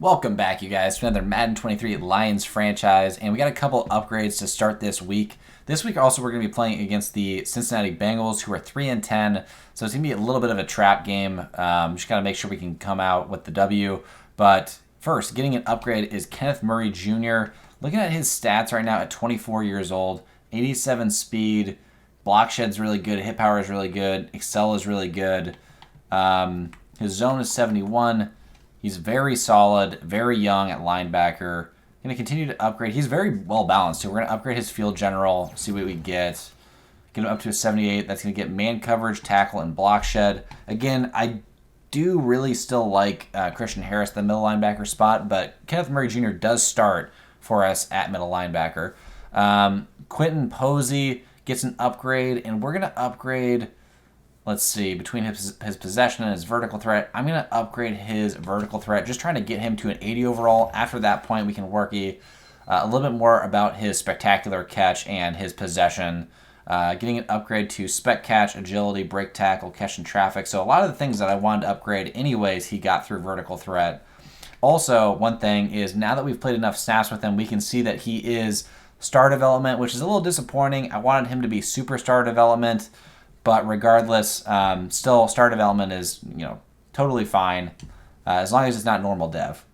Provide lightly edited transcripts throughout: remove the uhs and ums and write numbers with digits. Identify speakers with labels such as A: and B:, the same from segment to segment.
A: Welcome back, you guys, to another Madden 23 Lions franchise, and we got a couple upgrades to start this week. This week, also, we're going to be playing against the Cincinnati Bengals, who are 3-10, so it's going to be a little bit of a trap game. Just got to make sure we can come out with the W. But first, getting an upgrade is Kenneth Murray Jr. Looking at his stats right now at 24 years old, 87 speed, block shed's really good, hit power is really good, excel is really good. His zone is 71. He's very solid, very young at linebacker. Going to continue to upgrade. He's very well balanced too. We're going to upgrade his field general, see what we get. Get him up to a 78. That's going to get man coverage, tackle, and block shed. Again, I do really still like Christian Harris, the middle linebacker spot, but Kenneth Murray Jr. does start for us at middle linebacker. Quentin Posey gets an upgrade, and we're going to upgrade... Let's see, between his possession and his vertical threat, I'm going to upgrade his vertical threat, just trying to get him to an 80 overall. After that point, we can work a little bit more about his spectacular catch and his possession. Getting an upgrade to spec catch, agility, break tackle, catch in traffic. So a lot of the things that I wanted to upgrade anyways, he got through vertical threat. Also, one thing is, now that we've played enough snaps with him, we can see that he is star development, which is a little disappointing. I wanted him to be superstar development. But regardless, still star development is, totally fine as long as it's not normal dev.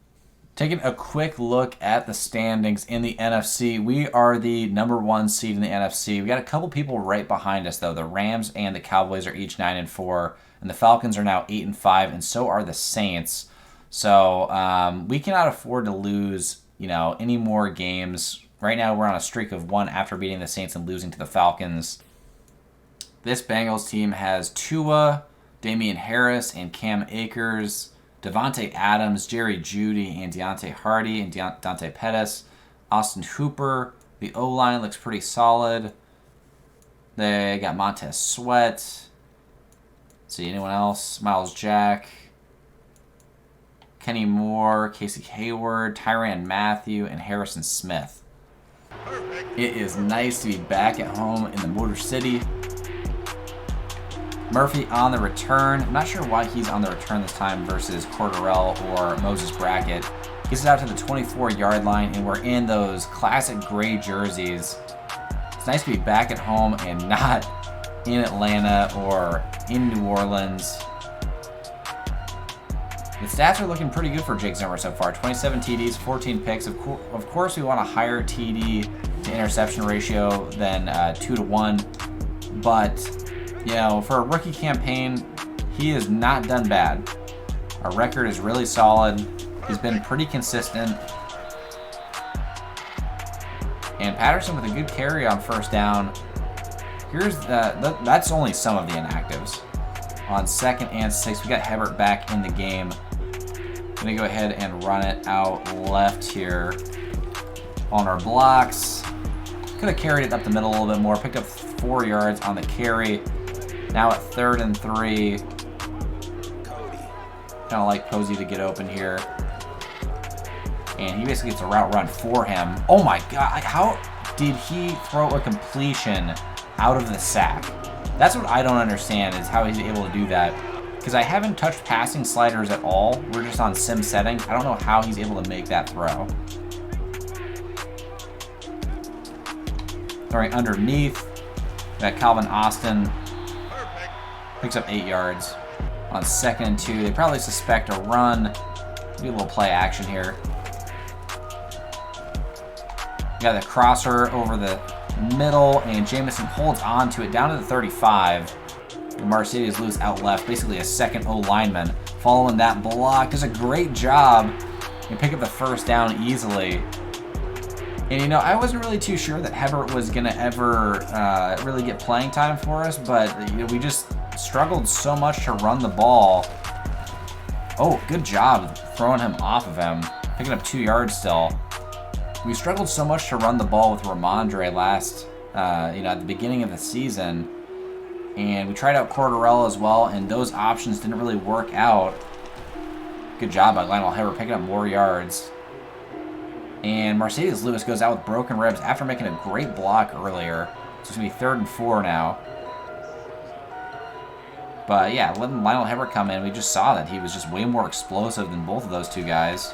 A: Taking a quick look at the standings in the NFC, we are the number 1 seed in the NFC. We got a couple people right behind us though. The Rams and the Cowboys are each 9-4, and the Falcons are now 8-5, and so are the Saints. So we cannot afford to lose, any more games. Right now we're on a streak of 1 after beating the Saints and losing to the Falcons. This Bengals team has Tua, Damian Harris, and Cam Akers, Devontae Adams, Jerry Jeudy, and Deontay Hardy, and Dante Pettis, Austin Hooper. The O-line looks pretty solid. They got Montez Sweat. Let's see, anyone else? Miles Jack, Kenny Moore, Casey Hayward, Tyrann Mathieu, and Harrison Smith. It is nice to be back at home in the Motor City. Murphy on the return. I'm not sure why he's on the return this time versus Cordarrelle or Moses Brackett. Gets it out to the 24-yard line, and we're in those classic gray jerseys. It's nice to be back at home and not in Atlanta or in New Orleans. The stats are looking pretty good for Jake Zimmer so far. 27 TDs, 14 picks. Of course, we want a higher TD to interception ratio than 2-to-1, but... for a rookie campaign, he has not done bad. Our record is really solid. He's been pretty consistent. And Patterson with a good carry on first down. That's only some of the inactives. On 2nd and 6, we got Hebert back in the game. Gonna go ahead and run it out left here on our blocks. Could have carried it up the middle a little bit more. Picked up 4 yards on the carry. Now at 3rd and 3. Kind of like Posey to get open here. And he basically gets a route run for him. Oh my god, how did he throw a completion out of the sack? That's what I don't understand, is how he's able to do that. Because I haven't touched passing sliders at all. We're just on sim setting. I don't know how he's able to make that throw. Throwing underneath. Got Calvin Austin. Picks up 8 yards. On 2nd and 2, they probably suspect a run. Do a little play action here. Got the crosser over the middle, and Jamison holds on to it down to the 35. And Mercedes Lewis out left, basically a second O lineman. Following that block, does a great job and pick up the first down easily. And I wasn't really too sure that Hebert was going to ever really get playing time for us, but we just struggled so much to run the ball. Oh, good job throwing him off of him. Picking up 2 yards still. We struggled so much to run the ball with Ramondre last, at the beginning of the season. And we tried out Cordarrelle as well, and those options didn't really work out. Good job by Lionel Hebert picking up more yards. And Mercedes Lewis goes out with broken ribs after making a great block earlier. So it's going to be 3rd and 4 now. But yeah, letting Lionel Hebert come in, we just saw that he was just way more explosive than both of those two guys.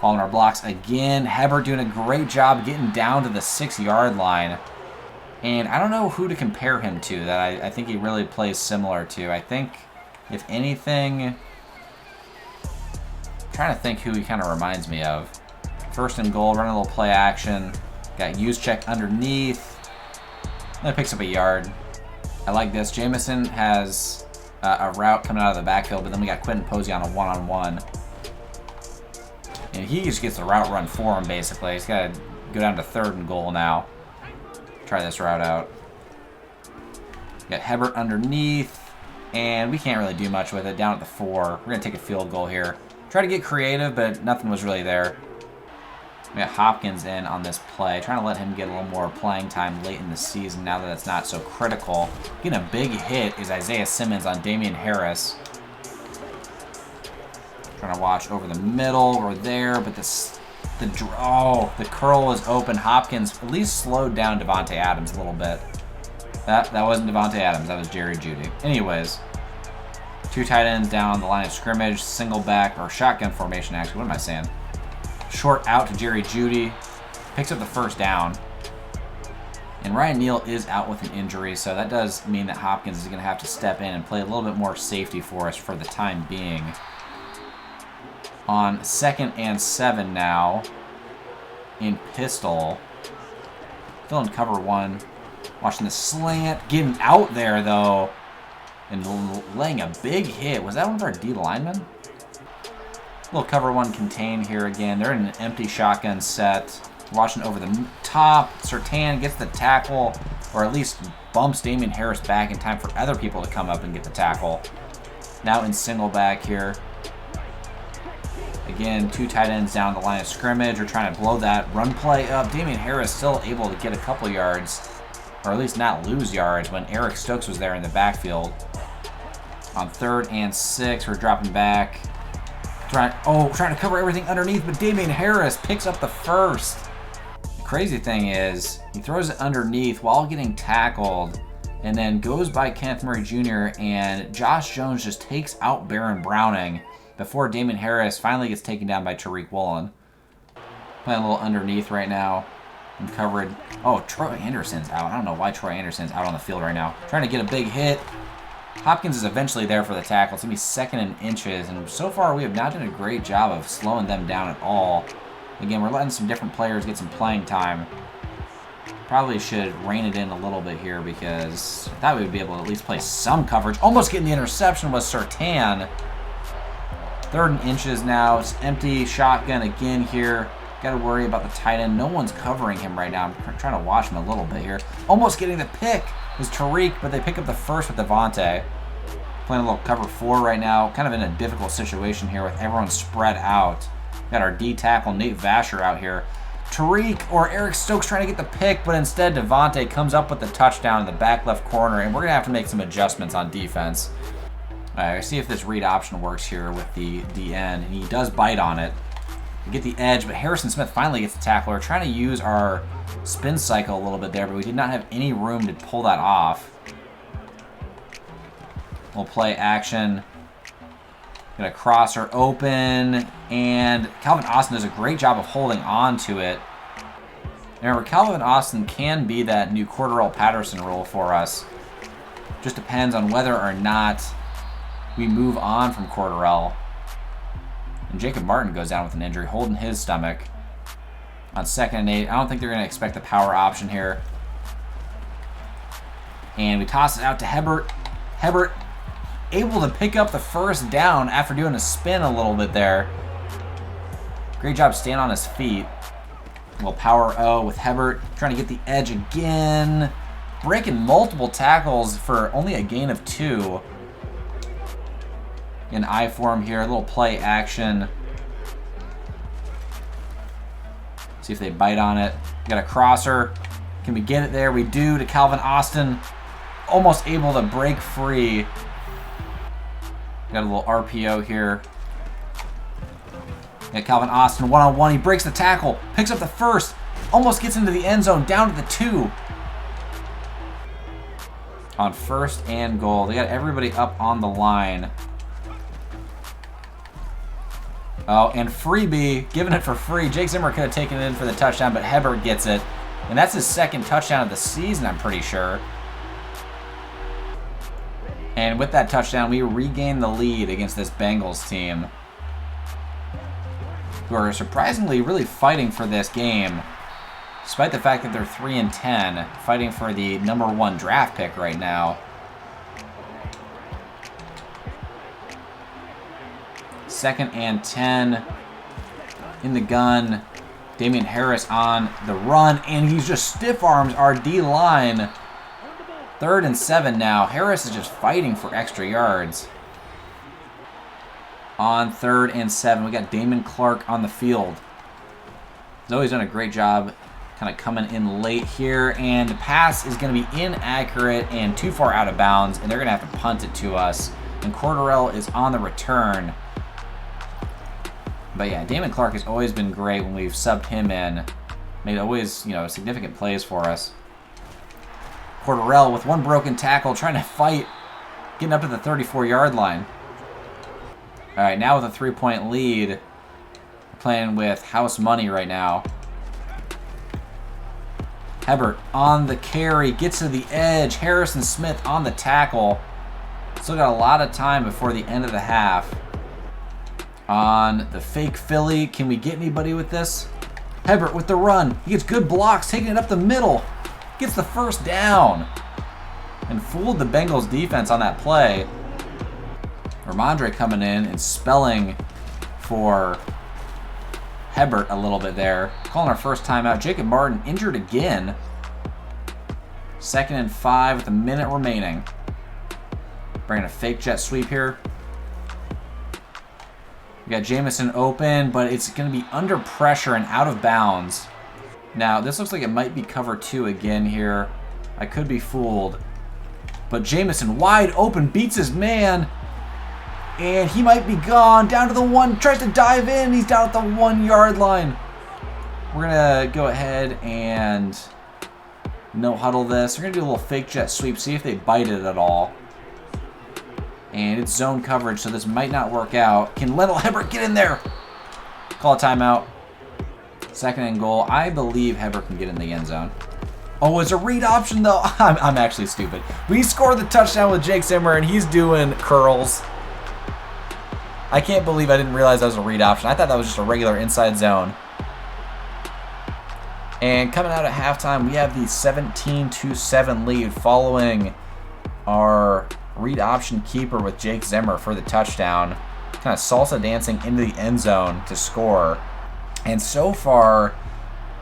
A: Following our blocks again. Hebert doing a great job getting down to the 6-yard line. And I don't know who to compare him to that I think he really plays similar to. I think, if anything, I'm trying to think who he kind of reminds me of. First and goal, running a little play action. Got Juszczyk underneath. That picks up a yard. I like this. Jamison has a route coming out of the backfield, but then we got Quentin Posey on a one-on-one. And he just gets the route run for him, basically. He's got to go down to 3rd and goal now. Try this route out. Got Hebert underneath, and we can't really do much with it. Down at the 4. We're going to take a field goal here. Try to get creative, but nothing was really there. We got Hopkins in on this play. Trying to let him get a little more playing time late in the season now that it's not so critical. Getting a big hit is Isaiah Simmons on Damian Harris. Trying to watch over the middle or there, but the curl was open. Hopkins at least slowed down Davante Adams a little bit. That wasn't Davante Adams. That was JEUDY. Anyways, 2 tight ends down on the line of scrimmage. Single back, or shotgun formation, actually. What am I saying? Short out to JEUDY. Picks up the 1st down. And Ryan Neal is out with an injury, so that does mean that Hopkins is going to have to step in and play a little bit more safety for us for the time being. On 2nd and 7 now, in pistol. Still in cover 1. Watching the slant. Getting out there, though. And laying a big hit. Was that one of our D linemen? Little cover 1 contain here again. They're in an empty shotgun set. Watching over the top. Surtain gets the tackle, or at least bumps Damian Harris back in time for other people to come up and get the tackle. Now in single back here. Again, 2 tight ends down the line of scrimmage. We're trying to blow that run play up. Damian Harris still able to get a couple yards, or at least not lose yards, when Eric Stokes was there in the backfield. On 3rd and 6, we're dropping back. Trying to cover everything underneath, but Damian Harris picks up the 1st. The crazy thing is, he throws it underneath while getting tackled, and then goes by Kenneth Murray Jr., and Josh Jones just takes out Baron Browning before Damian Harris finally gets taken down by Tariq Woolen. Playing a little underneath right now. And covered. Oh, Troy Anderson's out. I don't know why Troy Anderson's out on the field right now. Trying to get a big hit. Hopkins is eventually there for the tackle. It's going to be 2nd and inches. And so far, we have not done a great job of slowing them down at all. Again, we're letting some different players get some playing time. Probably should rein it in a little bit here, because I thought we would be able to at least play some coverage. Almost getting the interception was Surtain. 3rd and inches now. It's empty shotgun again here. Got to worry about the tight end. No one's covering him right now. I'm trying to watch him a little bit here. Almost getting the pick is Tariq, but they pick up the 1st with Davante. Playing a little cover 4 right now. Kind of in a difficult situation here with everyone spread out. Got our D tackle, Nate Vasher, out here. Tariq or Eric Stokes trying to get the pick, but instead Davante comes up with the touchdown in the back left corner, and we're going to have to make some adjustments on defense. All right, see if this read option works here with the DN, and he does bite on it. We get the edge, but Harrison Smith finally gets the tackle. We're trying to use our spin cycle a little bit there, but we did not have any room to pull that off. We'll play action. Got a crosser open, and Calvin Austin does a great job of holding on to it. Remember, Calvin Austin can be that new Cordarrelle Patterson role for us. Just depends on whether or not we move on from Cordarrelle. And Jacob Martin goes down with an injury, holding his stomach. On 2nd and 8, I don't think they're going to expect the power option here. And we toss it out to Hebert. Hebert able to pick up the 1st down after doing a spin a little bit there. Great job staying on his feet. A little power O with Hebert, trying to get the edge again. Breaking multiple tackles for only a gain of 2. In I form here, a little play action. See if they bite on it. Got a crosser. Can we get it there? We do to Calvin Austin. Almost able to break free. Got a little RPO here. Got Calvin Austin one-on-one. He breaks the tackle. Picks up the 1st. Almost gets into the end zone. Down to the 2. On 1st and goal. They got everybody up on the line. Oh, and freebie, giving it for free. Jake Zimmer could have taken it in for the touchdown, but Hebert gets it. And that's his second touchdown of the season, I'm pretty sure. And with that touchdown, we regain the lead against this Bengals team, who are surprisingly really fighting for this game, despite the fact that they're 3-10, fighting for the #1 draft pick right now. Second and 10 in the gun. Damian Harris on the run, and he's just stiff arms our D-line. 3rd and 7 now. Harris is just fighting for extra yards. On 3rd and 7, we got Damon Clark on the field. He's always done a great job kind of coming in late here, and the pass is going to be inaccurate and too far out of bounds, and they're going to have to punt it to us. And Cordarrelle is on the return. But yeah, Damon Clark has always been great when we've subbed him in. Made always, significant plays for us. Cordarrelle with one broken tackle, trying to fight, getting up to the 34-yard line. All right, now with a 3-point lead, we're playing with house money right now. Hebert on the carry, gets to the edge. Harrison Smith on the tackle. Still got a lot of time before the end of the half. On the fake Philly, can we get anybody with this? Hebert with the run. He gets good blocks, taking it up the middle. Gets the first down. And fooled the Bengals defense on that play. Ramondre coming in and spelling for Hebert a little bit there. Calling our first timeout. Jacob Martin injured again. 2nd and 5 with a minute remaining. Bringing a fake jet sweep here. We got Jamison open, but it's going to be under pressure and out of bounds. Now, this looks like it might be cover 2 again here. I could be fooled. But Jamison wide open, beats his man. And he might be gone. Down to the 1, tries to dive in. He's down at the 1-yard line. We're going to go ahead and no huddle this. We're going to do a little fake jet sweep, see if they bite it at all. And it's zone coverage, so this might not work out. Can Lendell Hebert get in there? Call a timeout. 2nd and goal. I believe Hebert can get in the end zone. Oh, it's a read option, though. I'm actually stupid. We scored the touchdown with Jake Zimmer, and he's doing curls. I can't believe I didn't realize that was a read option. I thought that was just a regular inside zone. And coming out at halftime, we have the 17-7 lead following our read option keeper with Jake Zimmer for the touchdown. Kind of salsa dancing into the end zone to score. And so far,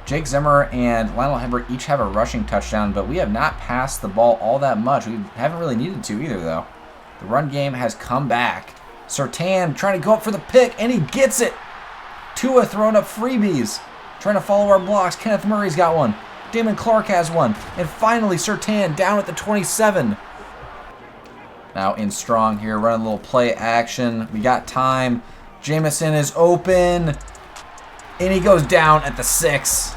A: Jake Zimmer and Lionel Hebert each have a rushing touchdown, but we have not passed the ball all that much. We haven't really needed to either, though. The run game has come back. Surtain trying to go up for the pick, and he gets it. Tua throwing up freebies, trying to follow our blocks. Kenneth Murray's got one. Damon Clark has one. And finally, Surtain down at the 27. Now in strong here, running a little play action. We got time. Jamison is open. And he goes down at the 6.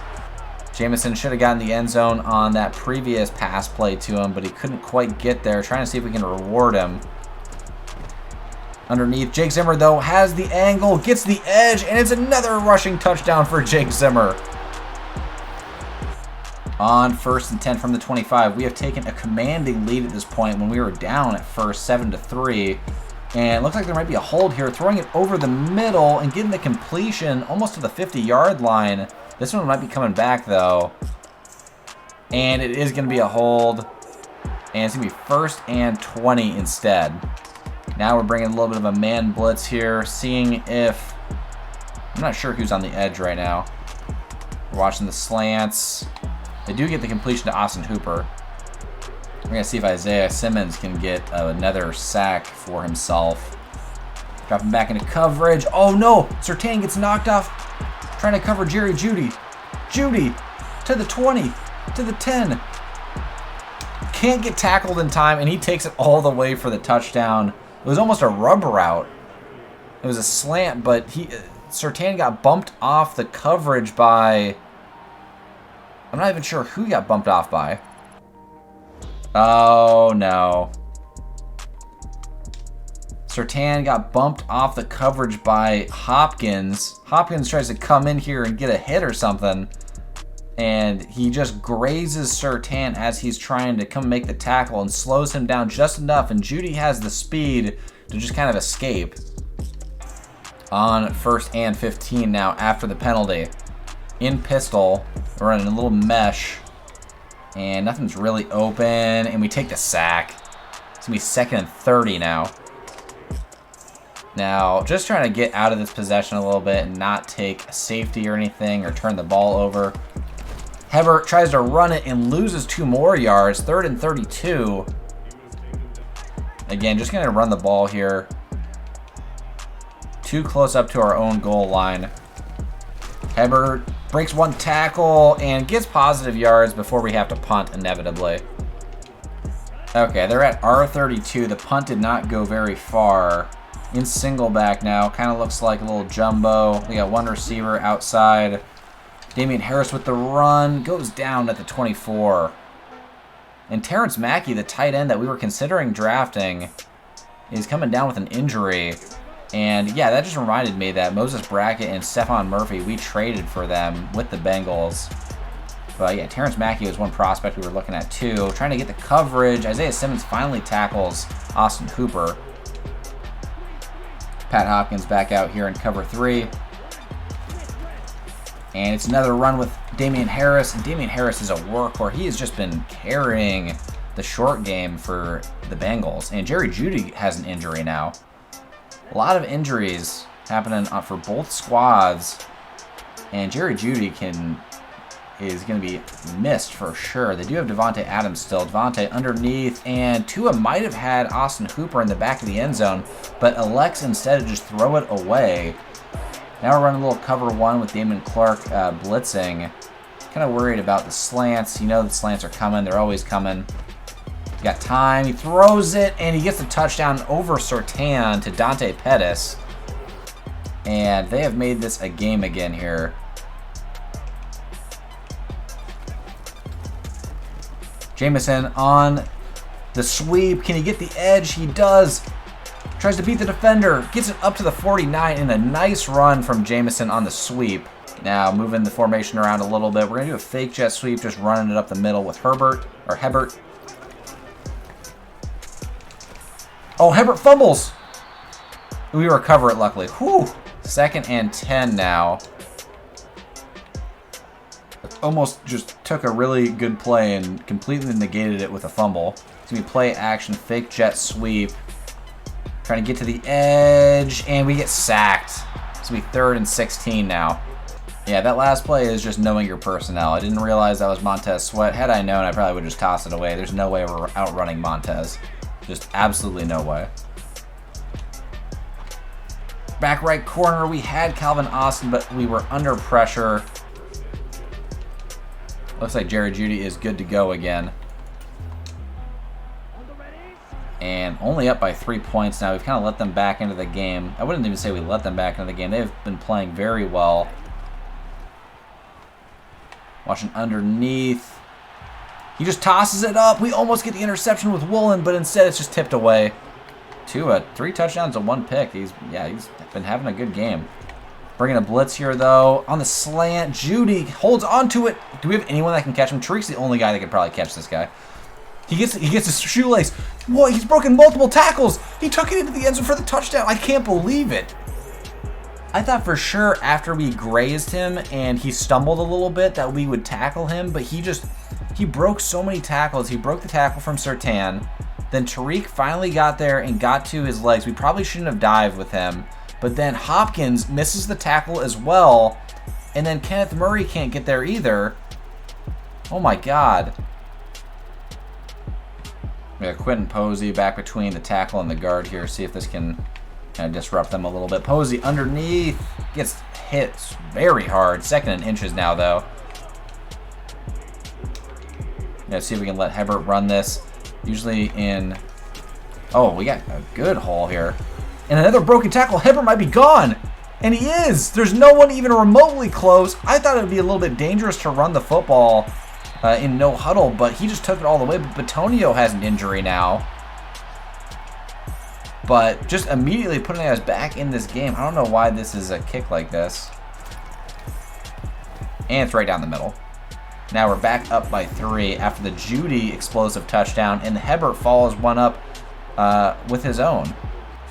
A: Jamison should have gotten the end zone on that previous pass play to him, but he couldn't quite get there. Trying to see if we can reward him. Underneath, Jake Zimmer, though, has the angle, gets the edge, and it's another rushing touchdown for Jake Zimmer. On 1st and 10 from the 25, we have taken a commanding lead at this point when we were down at first, 7-3. And it looks like there might be a hold here, throwing it over the middle and getting the completion almost to the 50-yard line. This one might be coming back, though. And it is going to be a hold. And it's going to be 1st and 20 instead. Now we're bringing a little bit of a man blitz here, seeing if... I'm not sure who's on the edge right now. We're watching the slants. They do get the completion to Austin Hooper. We're going to see if Isaiah Simmons can get another sack for himself. Dropping back into coverage. Oh no! Surtain gets knocked off. Trying to cover Jerry Jeudy. Jeudy to the 20, to the 10. Can't get tackled in time, and he takes it all the way for the touchdown. It was almost a rub route. It was a slant, but Surtain got bumped off the coverage by... I'm not even sure who got bumped off by. Oh, no. Surtain got bumped off the coverage by Hopkins. Hopkins tries to come in here and get a hit or something. And he just grazes Surtain as he's trying to come make the tackle and slows him down just enough. And JEUDY has the speed to just kind of escape. On 1st and 15 now after the penalty. In pistol, we're running a little mesh. And nothing's really open. And we take the sack. It's going to be 2nd and 30 now. Now, just trying to get out of this possession a little bit and not take a safety or anything or turn the ball over. Hebert tries to run it and loses 2 more yards. 3rd and 32. Again, just going to run the ball here. Too close up to our own goal line. Hebert breaks 1 tackle and gets positive yards before we have to punt inevitably. Okay, they're at R32. The punt did not go very far. In single back now. Kind of looks like a little jumbo. We got 1 receiver outside. Damian Harris with the run. Goes down at the 24. And Terrence Mackey, the tight end that we were considering drafting, is coming down with an injury. And yeah, that just reminded me that Moses Brackett and Stephon Murphy, we traded for them with the Bengals. But yeah, Terrence Mackey was one prospect we were looking at too. Trying to get the coverage. Isaiah Simmons finally tackles Austin Hooper. Pat Hopkins back out here in cover 3. And it's another run with Damian Harris. And Damian Harris is a workhorse. He has just been carrying the short game for the Bengals. And Jerry Jeudy has an injury now. A lot of injuries happening for both squads. And Jerry Jeudy is going to be missed for sure. They do have Devontae Adams still. Devontae underneath, and Tua might have had Austin Hooper in the back of the end zone, but elects instead to just throw it away. Now we're running a little cover 1 with Damon Clark blitzing. Kind of worried about the slants. You know the slants are coming. They're always coming. Got time. He throws it, and he gets the touchdown over Surtain to Dante Pettis. And they have made this a game again here. Jamison on the sweep. Can he get the edge? He does. Tries to beat the defender. Gets it up to the 49 in a nice run from Jamison on the sweep. Now moving the formation around a little bit. We're going to do a fake jet sweep, just running it up the middle with Hebert. Oh, Hebert fumbles. We recover it luckily. Whew. 2nd and 10 now. Almost just took a really good play and completely negated it with a fumble. It's going to be play action, fake jet sweep. Trying to get to the edge, and we get sacked. It's going to be 3rd and 16 now. Yeah, that last play is just knowing your personnel. I didn't realize that was Montez Sweat. Had I known, I probably would just toss it away. There's no way we're outrunning Montez. Just absolutely no way. Back right corner, we had Calvin Austin, but we were under pressure. Looks like Jerry Jeudy is good to go again. And only up by 3 points now. We've kind of let them back into the game. I wouldn't even say we let them back into the game. They've been playing very well. Watching underneath. He just tosses it up. We almost get the interception with Woolen, but instead it's just tipped away. 3 touchdowns and 1 pick. He's been having a good game. Bringing a blitz here, though. On the slant, Jeudy holds onto it. Do we have anyone that can catch him? Tariq's the only guy that could probably catch this guy. He gets his shoelace. What? He's broken multiple tackles. He took it into the end zone for the touchdown. I can't believe it. I thought for sure after we grazed him and he stumbled a little bit that we would tackle him, but he broke so many tackles. He broke the tackle from Surtain. Then Tariq finally got there and got to his legs. We probably shouldn't have dived with him. But then Hopkins misses the tackle as well. And then Kenneth Murray can't get there either. Oh my God. We got Quentin Posey back between the tackle and the guard here. See if this can kind of disrupt them a little bit. Posey underneath. Gets hit very hard. 2nd and inches now, though. Let's see if we can let Hebert run this. Usually in... Oh, we got a good hole here. And another broken tackle. Hebert might be gone. And he is. There's no one even remotely close. I thought it would be a little bit dangerous to run the football in no huddle, but he just took it all the way. But Batonio has an injury now. but just immediately putting us back in this game. I don't know why this is a kick like this. And it's right down the middle. Now we're back up by 3 after the JEUDY explosive touchdown, and Hebert follows one up with his own.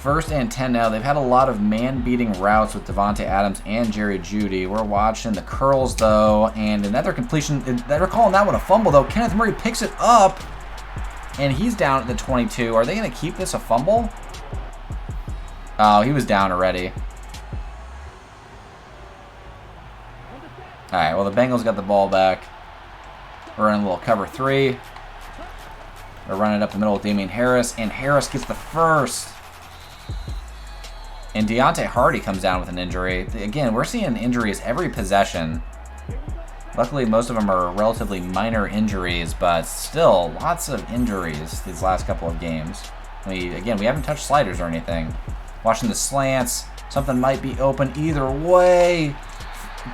A: 1st and 10 now. They've had a lot of man-beating routes with Davante Adams and JEUDY. We're watching the curls, though, and another completion. They're calling that one a fumble, though. Kenneth Murray picks it up, and he's down at the 22. Are they going to keep this a fumble? Oh, he was down already. All right, well, the Bengals got the ball back. We're in a little cover 3. They're running up the middle with Damian Harris, and Harris gets the first. And Deontay Hardy comes down with an injury. Again, we're seeing injuries every possession. Luckily, most of them are relatively minor injuries, but still, lots of injuries these last couple of games. Again, we haven't touched sliders or anything. Watching the slants. Something might be open either way.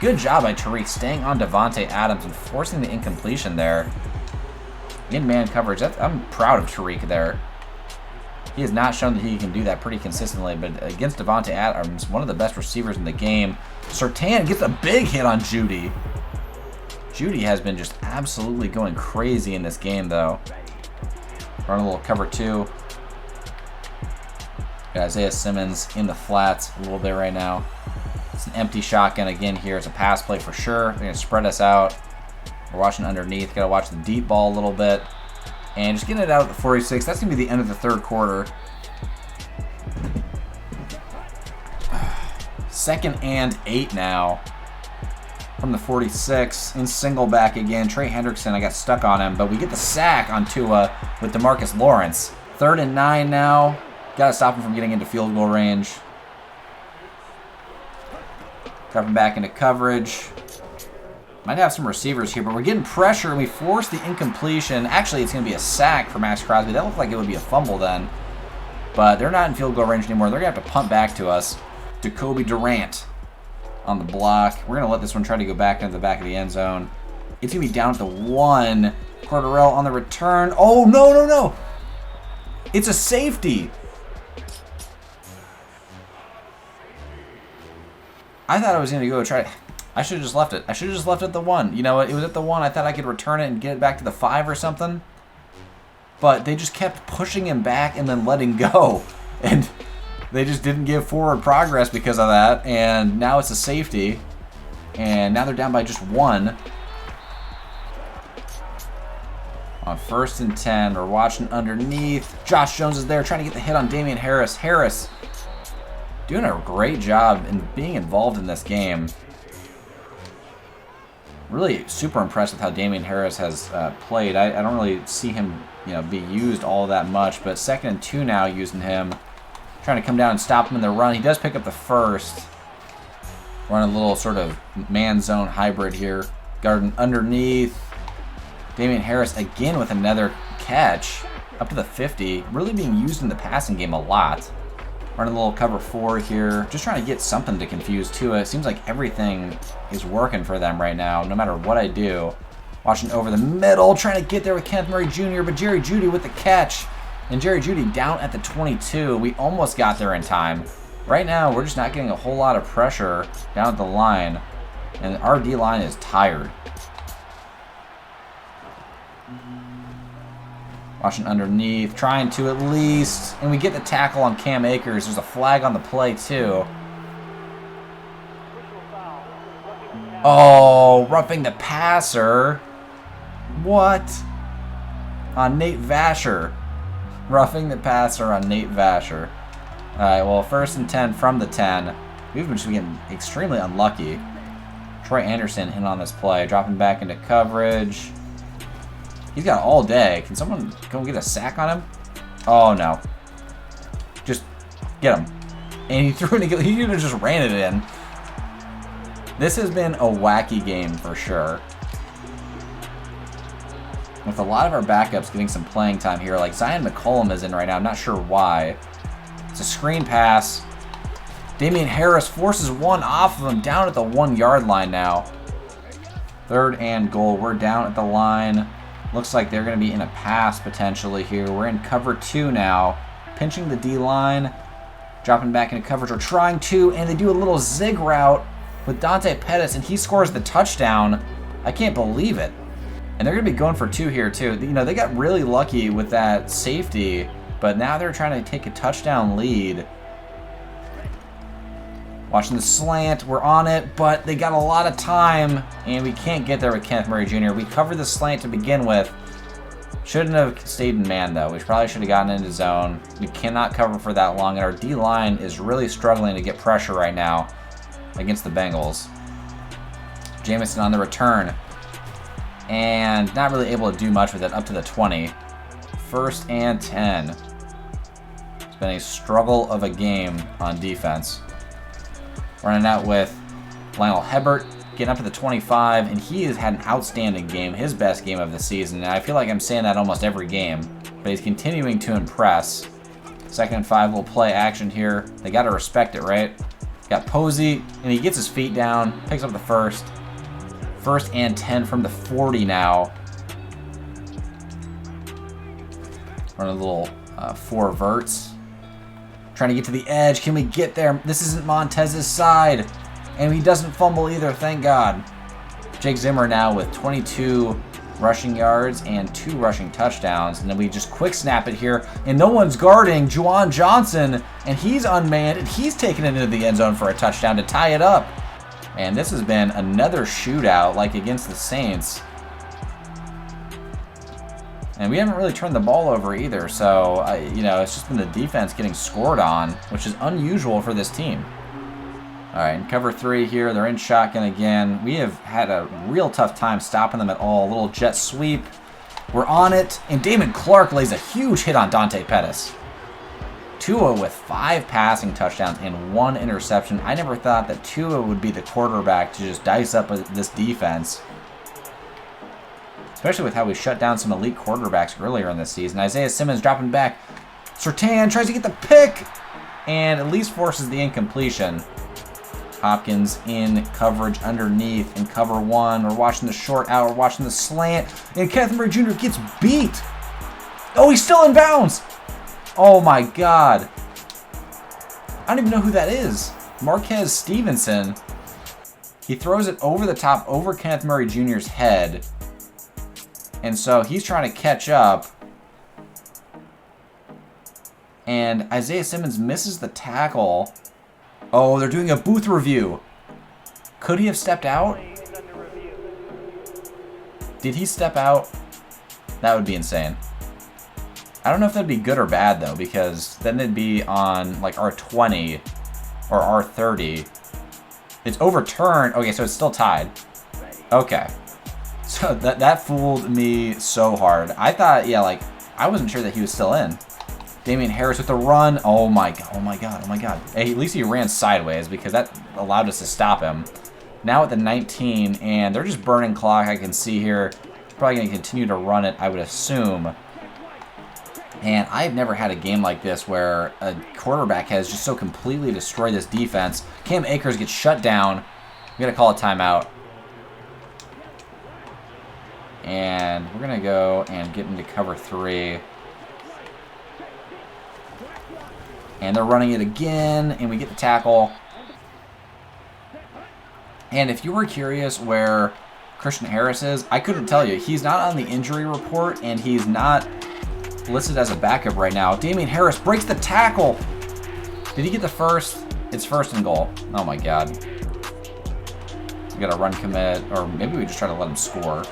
A: Good job by Tariq staying on Davante Adams and forcing the incompletion there. In man coverage, I'm proud of Tariq there. He has not shown that he can do that pretty consistently, but against Davante Adams, one of the best receivers in the game, Surtain gets a big hit on JEUDY. JEUDY has been just absolutely going crazy in this game, though. Run a little cover 2. Got Isaiah Simmons in the flats a little bit right now. It's an empty shotgun again here. It's a pass play for sure. They're going to spread us out. We're watching underneath. Got to watch the deep ball a little bit. And just getting it out at the 46. That's going to be the end of the 3rd quarter. 2nd and 8 now. From the 46. In single back again. Trey Hendrickson, I got stuck on him. But we get the sack on Tua with DeMarcus Lawrence. 3rd and 9 now. Got to stop him from getting into field goal range. Dropping back into coverage. Might have some receivers here, but we're getting pressure, and we force the incompletion. Actually, it's going to be a sack for Max Crosby. That looked like it would be a fumble then. But they're not in field goal range anymore. They're going to have to punt back to us. Jacoby Durant on the block. We're going to let this one try to go back into the back of the end zone. It's going to be down at the 1. Cordarrelle on the return. Oh, no, no, no. It's a safety. I thought I was going to go try. I should have just left it. I should have just left it at the 1. You know what? It was at the 1. I thought I could return it and get it back to the 5 or something. But they just kept pushing him back and then letting go. And they just didn't give forward progress because of that. And now it's a safety. And now they're down by just 1. On 1st and 10, we're watching underneath. Josh Jones is there trying to get the hit on Damian Harris. Harris doing a great job in being involved in this game. Really super impressed with how Damian Harris has played. I don't really see him, be used all that much, but 2nd and 2 now using him, trying to come down and stop him in the run. He does pick up the first. Run a little sort of man zone hybrid here. Guarding underneath. Damian Harris again with another catch up to the 50. Really being used in the passing game a lot. Running a little cover 4 here. Just trying to get something to confuse Tua. It seems like everything is working for them right now, no matter what I do. Watching over the middle, trying to get there with Kenneth Murray Jr., but JEUDY with the catch. And JEUDY down at the 22. We almost got there in time. Right now, we're just not getting a whole lot of pressure down at the line. And our D-line is tired. Watching underneath, trying to at least, and we get the tackle on Cam Akers. There's a flag on the play too. Oh, roughing the passer. What? On Nate Vasher. Roughing the passer on Nate Vasher. All right, well, 1st and 10 from the 10. We've been just getting extremely unlucky. Troy Anderson in on this play, dropping back into coverage. He's got all day. Can someone go get a sack on him? Oh, no. Just get him. And he threw it. He could have just ran it in. This has been a wacky game for sure. With a lot of our backups getting some playing time here. Like Zion McCollum is in right now. I'm not sure why. It's a screen pass. Damian Harris forces one off of him down at the 1-yard line now. 3rd and goal. We're down at the line. Looks like they're going to be in a pass potentially here. We're in cover 2 now. pinching the D-line, dropping back into coverage, or trying to, and they do a little zig route with Dante Pettis, and he scores the touchdown. I can't believe it. And they're going to be going for 2 here, too. You know, they got really lucky with that safety, but now they're trying to take a touchdown lead. Watching the slant, we're on it, but they got a lot of time, and we can't get there with Kenneth Murray Jr. We covered the slant to begin with. Shouldn't have stayed in man, though. We probably should have gotten into zone. We cannot cover for that long, and our D-line is really struggling to get pressure right now against the Bengals. Jamison on the return, and not really able to do much with it up to the 20. 1st and 10. It's been a struggle of a game on defense. Running out with Lionel Hebert, getting up to the 25, and he has had an outstanding game, his best game of the season. And I feel like I'm saying that almost every game, but he's continuing to impress. 2nd and 5, little play action here. They got to respect it, right? Got Posey, and he gets his feet down, picks up the 1st. 1st and 10 from the 40 now. Run a little 4 verts. Trying to get to the edge. Can we get there? This isn't Montez's side. And he doesn't fumble either, thank God. Jake Zimmer now with 22 rushing yards and 2 rushing touchdowns. And then we just quick snap it here. And no one's guarding Juwan Johnson. And he's unmanned. And he's taken it into the end zone for a touchdown to tie it up. And this has been another shootout like against the Saints. And we haven't really turned the ball over either, so, you know, it's just been the defense getting scored on, which is unusual for this team. All right, in cover 3 here, they're in shotgun again. We have had a real tough time stopping them at all. A little jet sweep. We're on it, and Damon Clark lays a huge hit on Dante Pettis. Tua with 5 passing touchdowns and 1 interception. I never thought that Tua would be the quarterback to just dice up this defense. Especially with how we shut down some elite quarterbacks earlier in this season. Isaiah Simmons dropping back. Surtain tries to get the pick and at least forces the incompletion. Hopkins in coverage underneath in cover 1. We're watching the short out. We're watching the slant. And Kenneth Murray Jr. gets beat. Oh, he's still in bounds. Oh, my God. I don't even know who that is. Marquez Stevenson. He throws it over the top, over Kenneth Murray Jr.'s head. And so he's trying to catch up. And Isaiah Simmons misses the tackle. Oh, they're doing a booth review. Could he have stepped out? Did he step out? That would be insane. I don't know if that'd be good or bad, though, because then it'd be on, like, R20 or R30. It's overturned. Okay, so it's still tied. Okay. So that fooled me so hard. I thought, yeah, like, I wasn't sure that he was still in. Damian Harris with the run. Oh my God, oh my God, oh my God. Hey, at least he ran sideways because that allowed us to stop him. Now at the 19, and they're just burning clock, I can see here. Probably going to continue to run it, I would assume. And I've never had a game like this where a quarterback has just so completely destroyed this defense. Cam Akers gets shut down. We got to call a timeout. And we're going to go and get into cover 3. And they're running it again, and we get the tackle. And if you were curious where Christian Harris is, I couldn't tell you. He's not on the injury report, and he's not listed as a backup right now. Damian Harris breaks the tackle. Did he get the first? It's 1st and goal. Oh, my God. We got a run commit, or maybe we just try to let him score.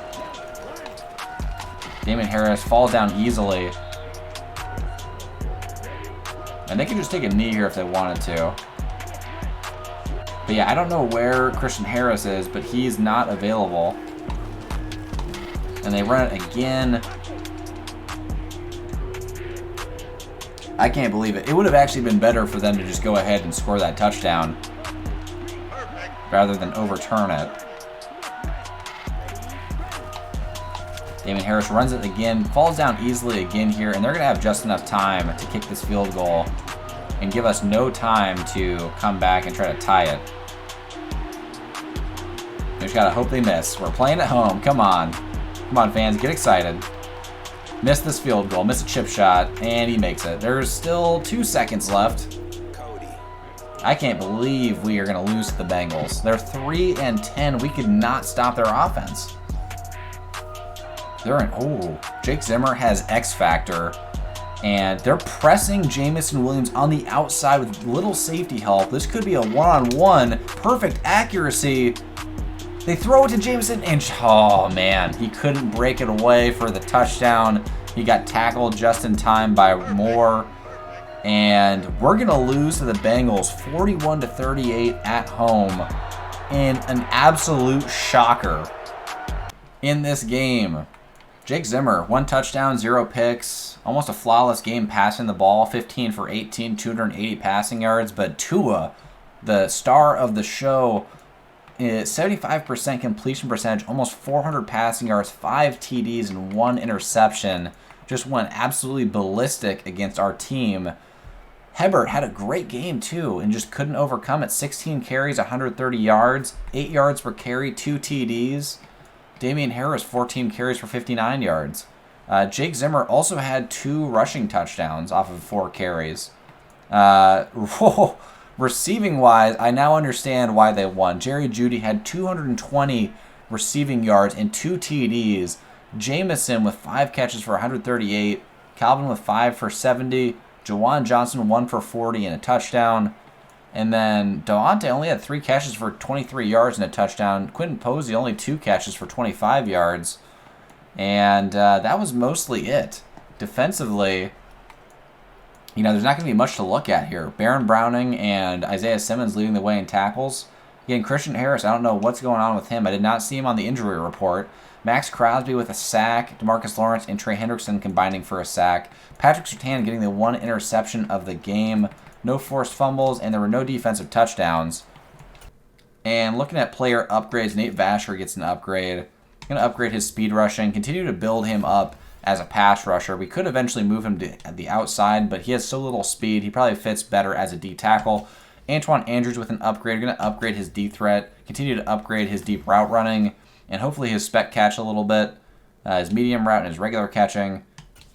A: Damian Harris falls down easily. And they can just take a knee here if they wanted to. But yeah, I don't know where Christian Harris is, but he's not available. And they run it again. I can't believe it. It would have actually been better for them to just go ahead and score that touchdown rather than overturn it. Damian Harris runs it again, falls down easily again here, and they're going to have just enough time to kick this field goal and give us no time to come back and try to tie it. We just got to hope they miss. We're playing at home. Come on. Come on, fans. Get excited. Missed this field goal, missed a chip shot, and he makes it. There's still 2 seconds left. I can't believe we are going to lose to the Bengals. They're 3-10. We could not stop their offense. Jake Zimmer has X Factor, and they're pressing Jameson Williams on the outside with little safety help. This could be a one-on-one, perfect accuracy. They throw it to Jameson, and oh man, he couldn't break it away for the touchdown. He got tackled just in time by Moore. And we're going to lose to the Bengals 41-38 at home in an absolute shocker in this game. Jake Zimmer, 1 touchdown, 0 picks, almost a flawless game passing the ball, 15 for 18, 280 passing yards. But Tua, the star of the show, 75% completion percentage, almost 400 passing yards, 5 TDs, and 1 interception. Just went absolutely ballistic against our team. Hebert had a great game too and just couldn't overcome it. 16 carries, 130 yards, 8 yards per carry, 2 TDs. Damian Harris, 14 carries for 59 yards. Jake Zimmer also had 2 rushing touchdowns off of 4 carries. Receiving-wise, I now understand why they won. JEUDY had 220 receiving yards and 2 TDs. Jameson with 5 catches for 138. Calvin with 5 for 70. Jawan Johnson 1 for 40 and a touchdown. And then Devontae only had 3 catches for 23 yards and a touchdown. Quentin Posey only 2 catches for 25 yards. And that was mostly it. Defensively, there's not going to be much to look at here. Baron Browning and Isaiah Simmons leading the way in tackles. Again, Christian Harris, I don't know what's going on with him. I did not see him on the injury report. Max Crosby with a sack. DeMarcus Lawrence and Trey Hendrickson combining for a sack. Patrick Surtain getting the 1 interception of the game. No forced fumbles, and there were no defensive touchdowns. And looking at player upgrades, Nate Vasher gets an upgrade. I'm going to upgrade his speed rushing, continue to build him up as a pass rusher. We could eventually move him to the outside, but he has so little speed, he probably fits better as a D tackle. Antoine Andrews with an upgrade. We're going to upgrade his deep threat, continue to upgrade his deep route running, and hopefully his spec catch a little bit, his medium route and his regular catching.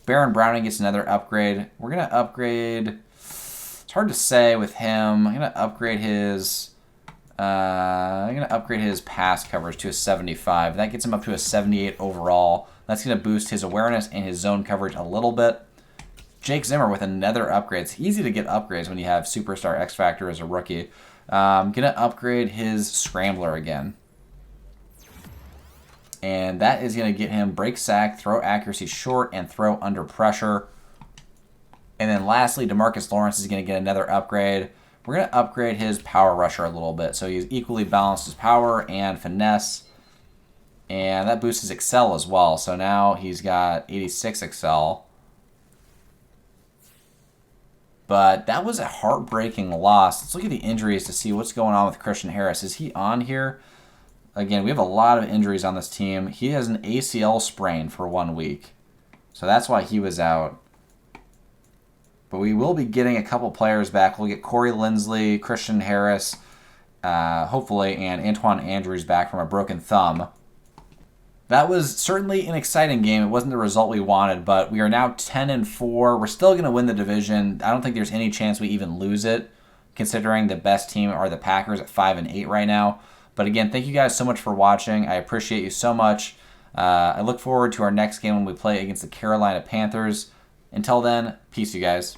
A: Baron Browning gets another upgrade. We're going to upgrade, it's hard to say with him. I'm going to upgrade his pass coverage to a 75. That gets him up to a 78 overall. That's going to boost his awareness and his zone coverage a little bit. Jake Zimmer with another upgrade. It's easy to get upgrades when you have Superstar X Factor as a rookie. I'm going to upgrade his Scrambler again. And that is going to get him break sack, throw accuracy short, and throw under pressure. And then lastly, DeMarcus Lawrence is going to get another upgrade. We're going to upgrade his power rusher a little bit. So he's equally balanced his power and finesse. And that boosts his excel as well. So now he's got 86 excel. But that was a heartbreaking loss. Let's look at the injuries to see what's going on with Christian Harris. Is he on here? Again, we have a lot of injuries on this team. He has an ACL sprain for 1 week. So that's why he was out. But we will be getting a couple players back. We'll get Corey Lindsley, Christian Harris, hopefully, and Antoine Andrews back from a broken thumb. That was certainly an exciting game. It wasn't the result we wanted, but we are now 10-4. We're still going to win the division. I don't think there's any chance we even lose it, considering the best team are the Packers at 5-8 right now. But again, thank you guys so much for watching. I appreciate you so much. I look forward to our next game when we play against the Carolina Panthers. Until then, peace, you guys.